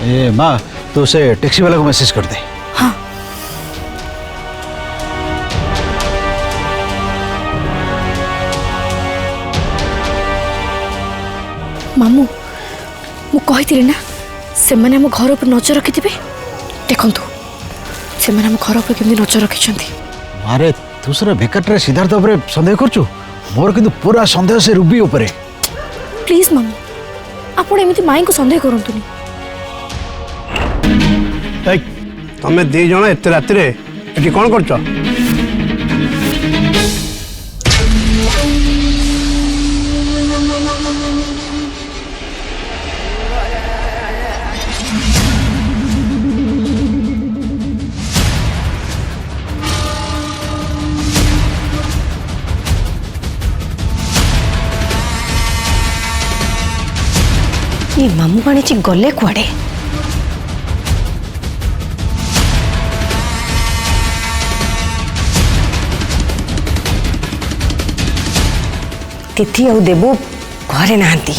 ए माँ, तो उसे टैक्सी वाला को मैसेज कर दे। हाँ। मामू मु कही ना से मैंने आम घर पर नजर रखी देखु से मैंने आम घर पर केमती नजर रखी। अरे तू सर बेकार सिद्धार्थ उपरे संदेह करछु। मोर किंतु पूरा संदेह से रूबी उपरे। प्लीज मामू आपण एमती माई को संदेह करंतुनी। तमें दी जण एत राति एटी कौन करछ? ये मामू बाणीची गले कुआडे? तिथि और देबू घरे नहांती।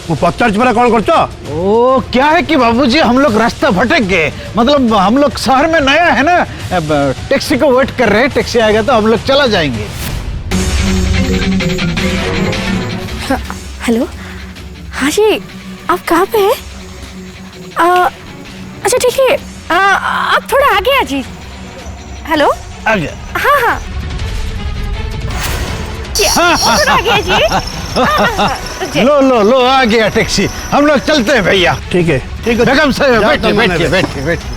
वो पचार परा कौन करछ? ओ क्या है कि बाबूजी हम लोग रास्ता भटक गए। मतलब हम लोग शहर में नया है ना, टैक्सी को वेट कर रहे हैं। टैक्सी आएगा तो हम लोग चला जाएंगे। हेलो, हाँ जी, आप कहाँ पे हैं? अच्छा ठीक है, आप थोड़ा आगे आ जी। हेलो, आ गया। हाँ हाँ थोड़ा आगे आ जी। लो लो लो, आ गया टैक्सी। हम लोग चलते हैं भैया। ठीक है बेगम साहब बैठिए बैठिए बैठिए बैठिए।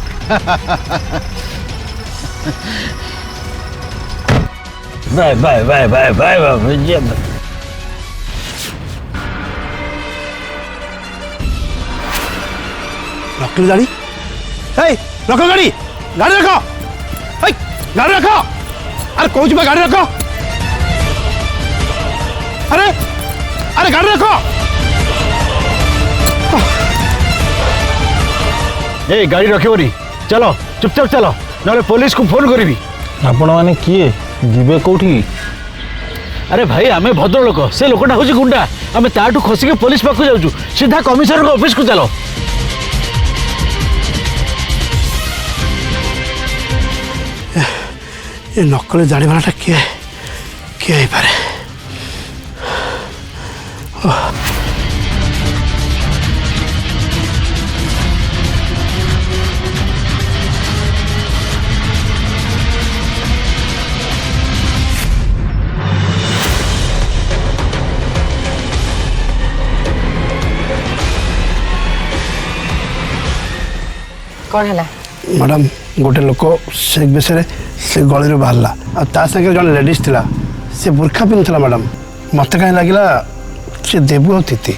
Bye bye bye bye bye bye. रखल गाड़ी, रखल गाड़ी, गाड़ी रखो, गाड़ी रखो। अरे कौन सी गाड़ी रखो? अरे अरे गाड़ी रखो। ए गाड़ी रखिबनी, चलो चुपचाप चलो, ना पुलिस को फोन करी। आपण माने किए जीवे कोठी? अरे भाई आमे भद्र लोक, से लोकटा हूँ गुंडा। आमे ताठू खसिक पुलिस पाक जाऊँ, सीधा कमिश्नर ऑफिस को चलो। ये नकली दाढ़ी वाला किए किए ही पारे? कौन है? मैडम गोटे लोक से विषय से गली बाहर ता सागे जन लेडीज थिला, से बुर्खा पिंधला। मैडम मत कहीं लगे से देबू और तिथि।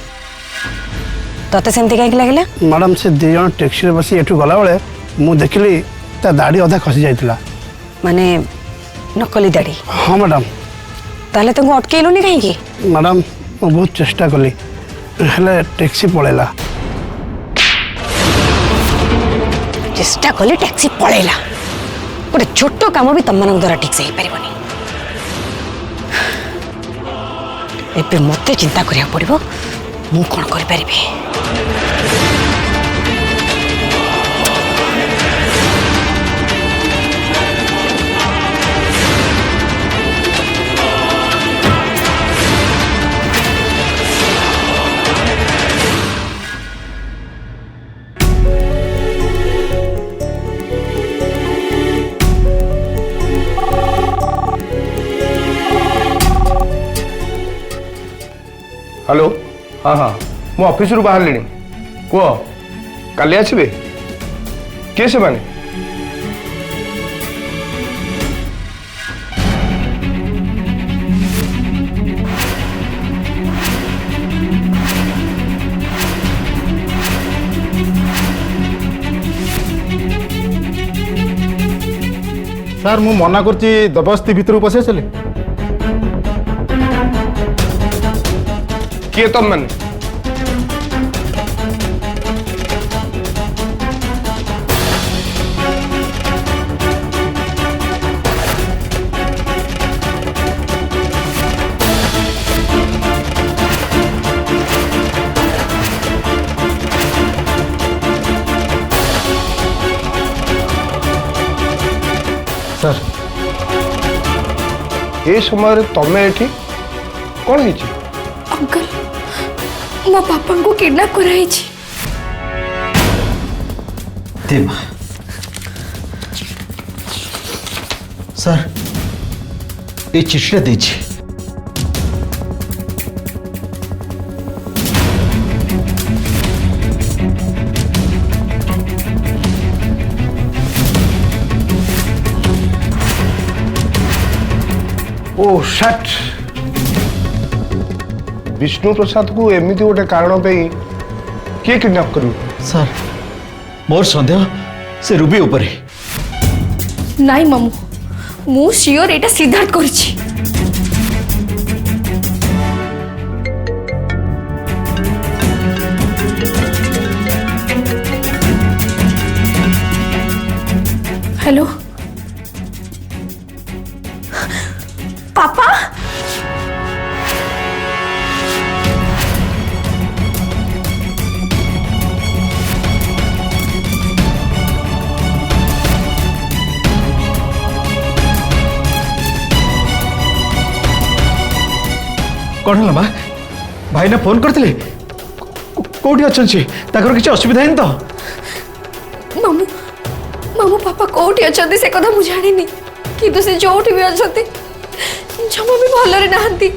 तते सेमती कहीं लगे? मैडम से दी जन टैक्सी बस एठू गला बेले मु देखली ता दाढ़ी अधा खसी जाइतिला। माने नकली दाढ़ी? हाँ मैडम। ताले तुमको अटकेलुनी कहीं? मैडम मु बहुत चेष्टा कली हेले टैक्सी पळेला। चेष्टा कले टैक्सी पळेला? गोटे छोट काम भी तुम द्वारा ठीक से पारबनी। एबे मते चिंता करिया पड़िबो मु कोन करि परिबे। हेलो, हाँ हाँ मु ऑफिस रु बाहर लेनी। कह काली आसबे किए से माने? सर मु मना करची दबस्ती भितर पशे चले। किए तुम मैंने? ए समय तमे एठी कौन ହେଇଛି? अंकल मो पापा को किडनैप कराई छी। दे माँ। सर ये चिठिटा दीजिए। ओ शट विष्णु प्रसाद को एमती गोटे कारण पे किए किडनैप करू? सर मोर सन्देह से रूबी ऊपर नाई मामू मु श्योर एटा सिद्धार्थ करिछि। हेलो पापा कौन है माँ? भाई ना फोन करते कौटी अच्छा किसी असुविधा है तो? मामू मामू पापा कोठी अछंती से कथा मु जानिनी किंतु से जोठी भी अछंती जमा भी भलरे नाहंती।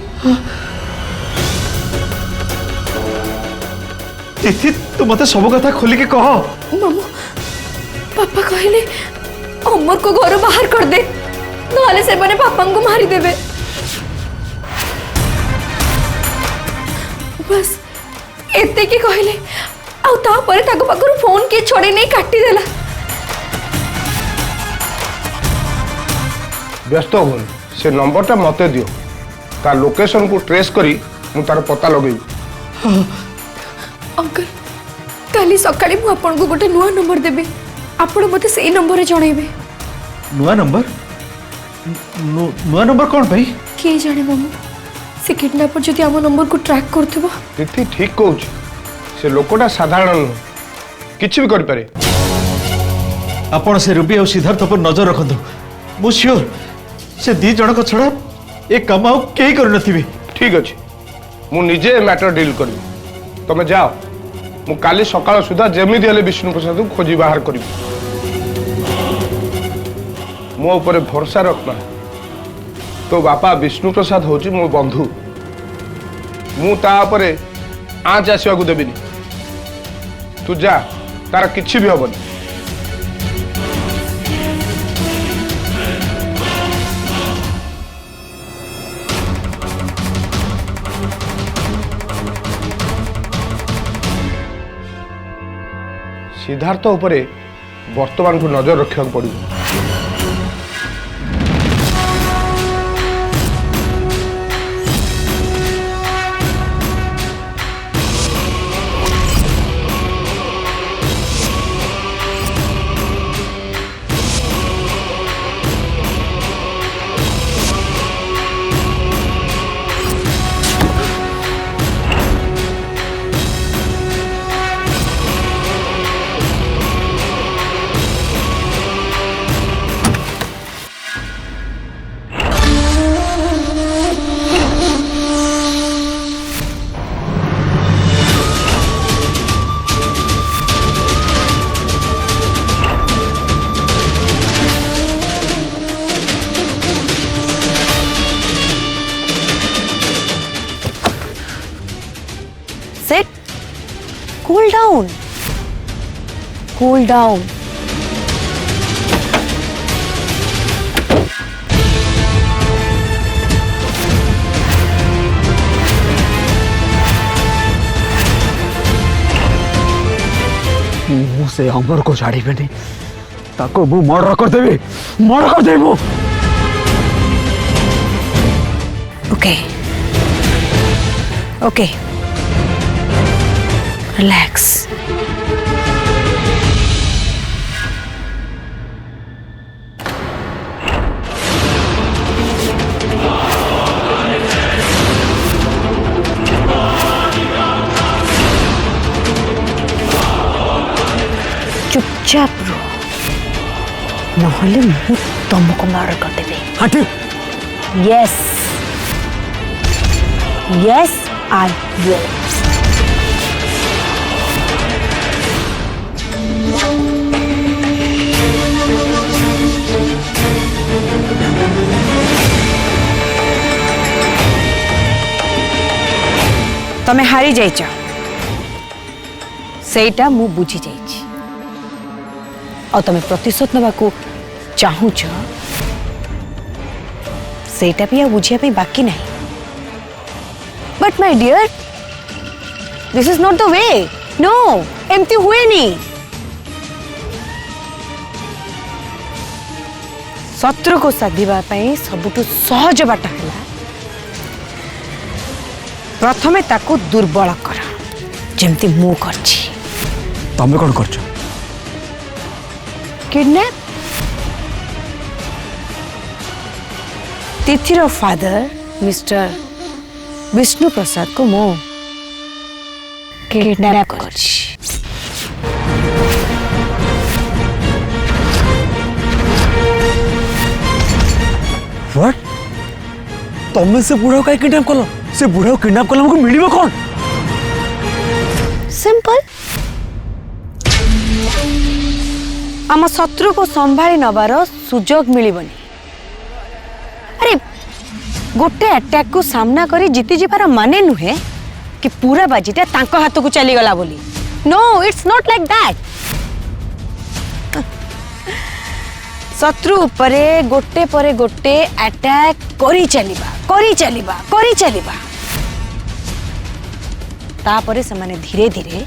तिथि तू मते सब कथा खोली के कह। मामू पापा कहले अमर को घर बाहर कर दे नहले से माने पापा को मारी देबे। बस एते की कहले आ ता परे ताको पाखरु फोन के छोड़े नहीं काटी देला। व्यस्त हो से नंबरटा मते दियो ता लोकेशन को ट्रेस करी मु तार पता लगेबी। अंकल काली सकाळी मु आपन को गोटे नुआ नंबर देबे आपण मते सेही नंबर जणाइबे। नुआ नंबर? नुआ नंबर कौन भाई? के जाने मामू से किडनैपर जदि आम नंबर को ट्रैक करथिबो। तिथि ठीक कहूछ से लोकटा साधारण नु किछि भी करि पारे। आपण से रूबी और सिद्धार्थ पर नजर रखंतु। मु श्योर से दी जनक छड़ा एक काम आउ केही कर नथिबे। ठीक अछि मु निजे मैटर डील करबी तमे जाओ मु काली सकाळ सुधा जेमिति हेले विष्णु प्रसाद को खोजी बाहर करबी। मो ऊपर भरोसा रखना तो बापा विष्णु प्रसाद होची मो बंधु मु ता ऊपर आँच आसवा को देबिनी। तू जा तार किछि भी हबनी। सिद्धार्थ उपरे वर्तमान को नजर रखा पड़ो। Sit. Cool down. Cool down. मुंह से अमर को छाड़ी बेनी ताको मु मर्डर कर देबी। मर्डर कर देबो। Okay. Okay. Relax. चुपचाप रहो नहले मु तुमको मार कर देबे। हाँ ठीक Yes. Yes, I will. तमे हारी जाइछ सेटा मु बुझी जाइछ और तमे प्रतिशोध नबा को चाहूछ सेटा भी आ बुझिया पे बाकी नहीं but my dear this is not the way no एमती हुए नहीं शत्रु को साधिबा पई सबुठु सहज बाट हला प्रथमे ताकू दुर्बल कर जेमती मु करछि तमे कोन करछ किडनैप तिथिर फादर मिस्टर विष्णु प्रसाद को मो किडनैप करछि व्हाट तमे से बुढ़ा काई किडनैप कलो से बुढ़ा किडनैप कलो हमको मिलिबो कोन सिंपल आम शत्रु को संभाली नबार सुजोग मिलिबनी अरे गोटे अटैक को सामना करी जीती जीवार माने नुहे कि पूरा बाजीटा तांको हाथ को चली गला बोली no it's not like that शत्रु उपरे गोटे अटैक करी चलिबा तापरे से माने धीरे धीरे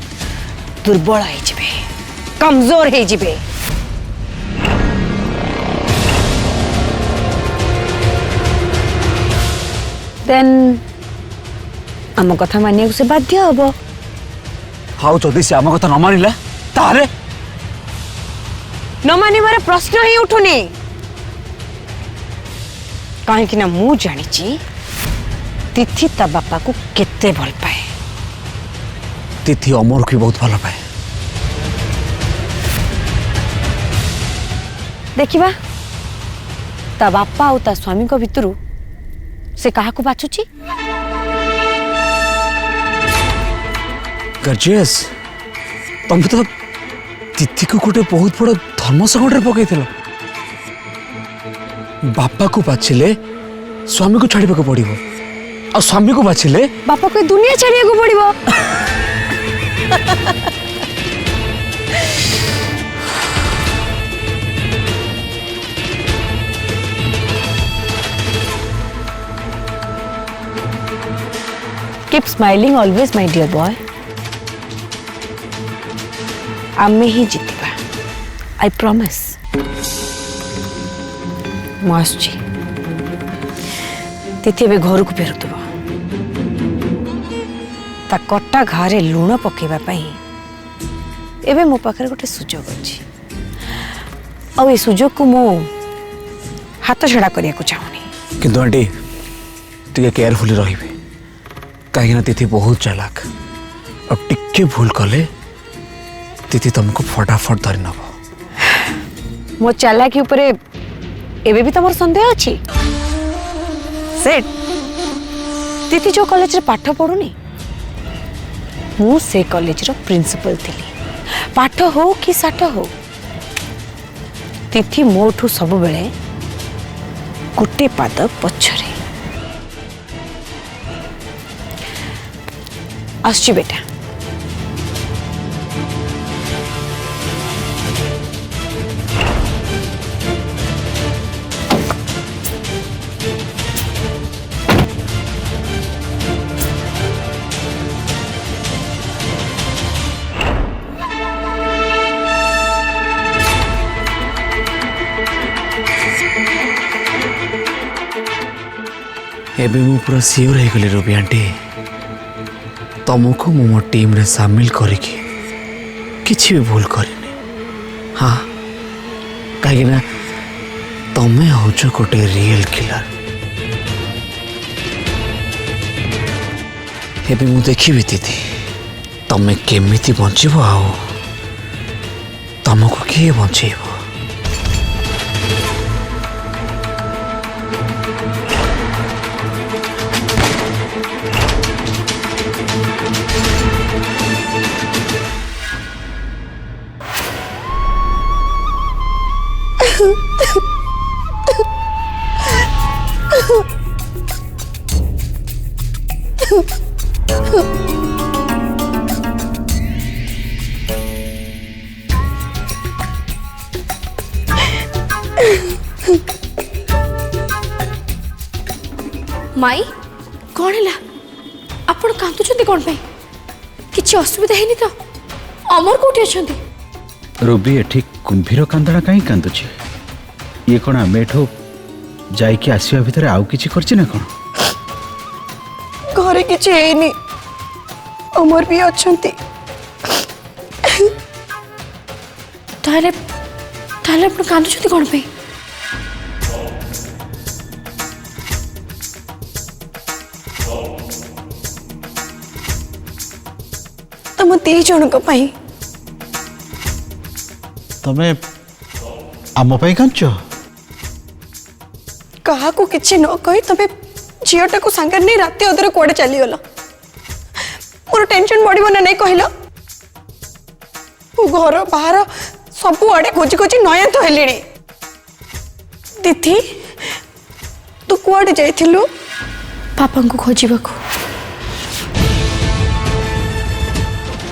दुर्बल हो जिवे कमजोर हो जिवे देन आम कथा मानिया से बाध्य हबो हाउ जदी से आम कथा न मानिला तारे न मानिबार प्रश्न ही उठुनी कहीं कि ना मु जानिची तिथि ता बापा को केते भल पाए तिथि अमर को बहुत भल पाए देखिबा ता बापा और ता स्वामी को भितरु से कहा को बाछुची गजेस तुम तो तिथि को गोटे बहुत बड़ धर्म संकट पकई बापा को बाछिले स्वामी को छाड़े को पड़ो और स्वामी को बाछिले बापा को दुनिया छाड़िया को पड़िबो Keep smiling always, my dear boy. आमे ही जीतबा I promise. मास्टर जी तिथि बे घर को फेरुतबा ता कट्टा घारे लूण पकेबा पई एबे मो पाखरे गोटे सुजोग अछि आ ए सुजोग को मो हाथ छड़ा करिया को चाहूनी किंतु आंटी टिके केयरफुली रहिबे कहीं तिथि बहुत चालाक और टिके भूल कले तिथि तुमको फटाफट धरी नब मो चालाकी उपरे एबे भी तमर संदेह अछि सेठ तिथि जो कॉलेज रे पाठ पढुनी मु से कॉलेज रो प्रिंसिपल थिली पाठ हो कि साठ हो तिथि मोठू सब बेले गोटे पाद पछरे आसची बेटा एबे मु पूरा सियोर हो गली रूबी आंटी तुमको मो टीम रे शामिल करिकी किछि भी भूल करिनी हाँ कहीं ना तमें होचो गोटे रियल किलर एबे मु देखिबी दीदी तमें केमिति बंचिबो आओ तुमको किए बंचेबो माई कौन है आपण कांदुचंती कौन पे किछि असुविधा हैनी तो अमर कोठी अछंती रूबी एठी कुंभीर कांदड़ा कहीं कांदुची ये कौन आम एठू जाइकी आसवा भितर आउ किछि करछि ना कौन घरे किछि हैनी अमर भी अछंती ताले ताले आपण कांदुचंती कौन पे तम दी जनक पाई तमे आम पाई कांचो कहा को किछि न कहि तबे झियोटा को संगर नहीं राती अदर कोडे चली गलो मोर टेंशन बढ़िबो ना नहीं कहिलो घर बाहर सब आड़े खोजी खोजी नया तो हेलिणी दीदी तू कुआडे जाइथिलु पापा को खोजिबाकू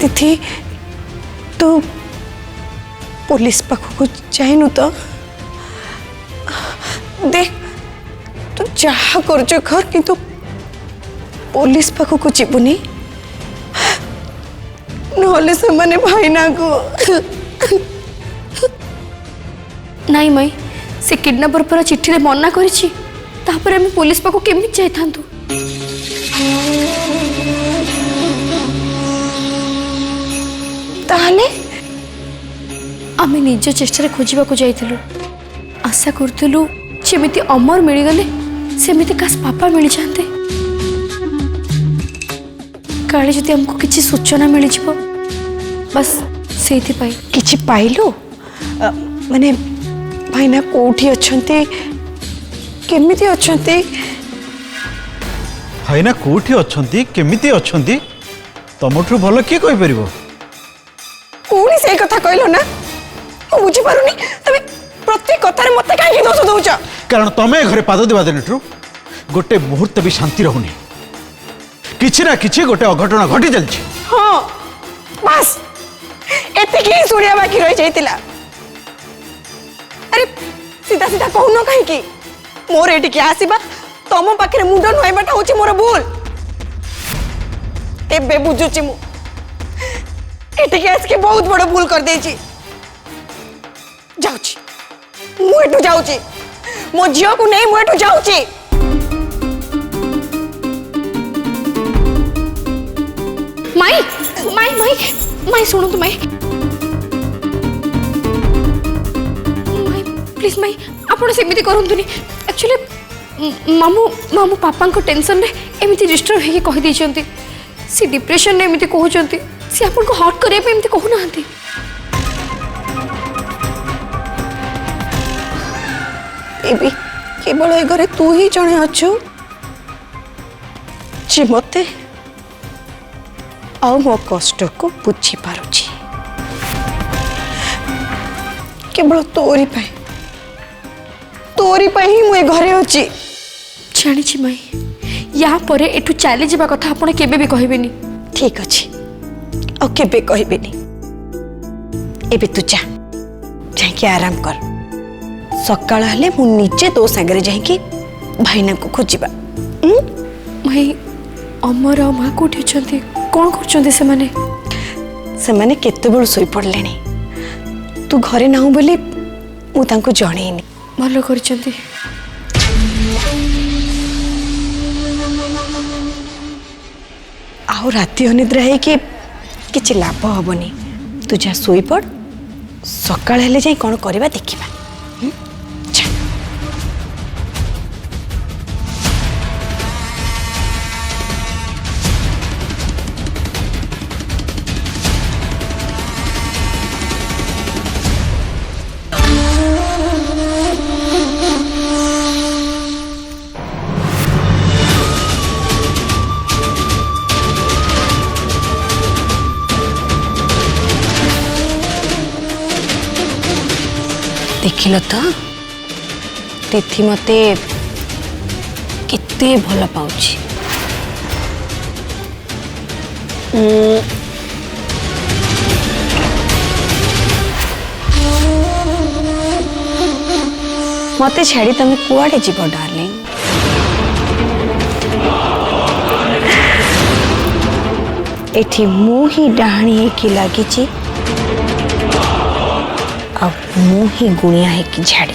दीदी तू पुलिस पाखक जाइनु तो देख तू जहा कर घर किंतु पुलिस पाखक जीवनी नहले से माने भाईना को नाई माई से किडनैपर पर चिट्ठी रे मना करिछि तापर हम पुलिस पाखक केमि जाइथांतु ताहले आमे निज चेष्टा खोजा जाइलु आशा करूँ जमी अमर मिलगले सेमती काश पापा मिल जाते काले जदि हमको किसी सूचना मिल जाव बस से किछि पाइलु माने भाईना कोठी अछंती केमिति अछंती भाईना कोठी अछंती केमिति अछंती तमठु भलो किए कहि परिबो पुणी से कथा कहलो ना मु बुझी पारुनी तबे प्रत्येक कथारे मते काहे दोष दउछ कारण तमे घरे पाद देबा दिनठु गोटे मुहूर्त भी शांति रहूनी किछि ना किछि गोटे अघटन घटी चलछि हां बस एते की सुनिया बाकी रह जाइतिला अरे सीधा सीधा कहूनो काहे की मोर एटी के आसीबा तम पाखरे मुंड नोइबाटा होछि मोर भूल एबे बुझुछि मु एटी के आस के बहुत बड़ भूल कर देछि जाउछि मु एटू जाउछि मो झियो को नहीं मु एटू जाउछि माई माई माई माई सुनो तो माई माई प्लीज माई आपण सेमिति करंतुनी एक्चुअली मामू मामू पापा को टेंशन रे एमिति डिस्टर्ब हे कहि दै छंती सी डिप्रेशन ने एमिति कहू छंती सी आपण को हर्ट करे पे एमिति कहू नाहंती एबी केवल ए घरे तू ही जणे अछु जे मते आ मो कष्ट को बुझी पारुछि केवल तोरी पाई ही मु ए घरे अछि जानी छी माई या परे एठू चली जिबा कथा आपण केबे भी कहबेनी ठीक अछि ओ केबे कहबेनी एबे तू जा जाई के आराम कर सकाळ हले मु निजे तो संगरे जाई के भाईना को खोजिबा माई अमर माँ कोठी छंती कौन करछंती से माने केते बेल सोई पड़लेनी तू घरे नाहु बोली मु तांको जणेनी भलो करछंती आउ राति अनिद्रा है कि किछि लाभ हबनी तू जा सोई पड़ सकाळ हेले जाई कोन करबा देखिबा देखिल तो तिथि मते केते भल पाउछि। मते छाड़ी तुम कुआडे जीव डार्लिंग? एठी मु ही डाहणी की लागी, मु ही गुणिया है कि झाड़ी।